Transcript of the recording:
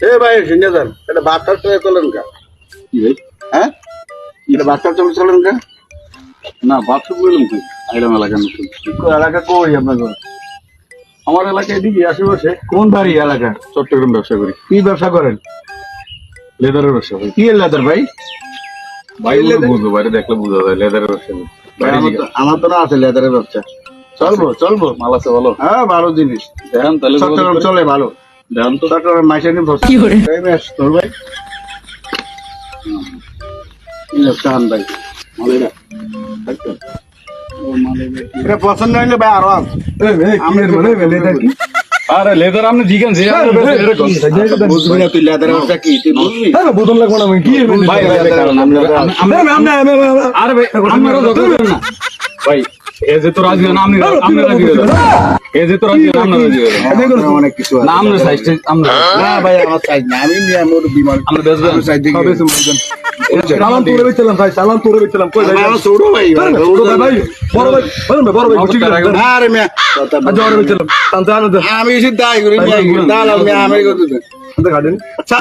এ ভাই শুনে যান, এটা বাচ্চার চলে চলেন কা? হ্যাঁ, এটা বাচ্চার চলে চলেন কা? না বাথরুম বললাম কি আইলাম এলাকার নতুন এলাকা কই আপনাদের? আমার এলাকায় এদিকে আশেপাশে কোন বাড়ি এলাকা? চট্টগ্রাম ব্যবসা করি, কি ব্যবসা করেন? লেদারের ব্যবসা করি। কি লেদার ভাই? বাইরে বুঝবো, বাইরে দেখলে বোঝা যায় লেদারের ব্যবসা করি। আমার তো না আছে লেদারের ব্যবসা। চলবো চলবো, মাল আছে বলো। হ্যাঁ, ভালো জিনিস। দেখান তাহলে চট্টগ্রাম চলে ভালো। দেখান তো। চট্টগ্রাম মাইশানি বস কি করে তোর ভাই? চান ভাই মালেরা এটা পছন্দ হইলে ভাই আরো আছে। আরে লেদার আপনি জিজ্ঞান যে বুঝবি না তুই লেদারের ব্যবসা কি তুই বুঝবি? বোতল লাগবো না কি ভাই আরে ভাই আপনারা যত না ভাই এ যে তো রাজি না আপনি রাজি হয়ে যাবেন। এ যে তো রাজি না আপনি রাজি হয়ে যাবেন। অনেক কিছু আছে। না আমরা সাইজ আমরা না ভাই আমার সাইজ না, আমি নিয়ে আমার বিমান আমরা বেচবেন আমার সাইজ দিকে সালাম তোরে বেচলাম ভাই, সালাম তোরে বেচলাম কই ভাই? আমার ছোট ভাই ছোট ভাই ভাই, বড় ভাই বড় ভাই ঠিক আছে। আরে মিয়া জোরে বেচলাম তান্তে আনো দে আমি এসে দাই করি দালাল মিয়া আমি কত গার্ডেন আচ্ছা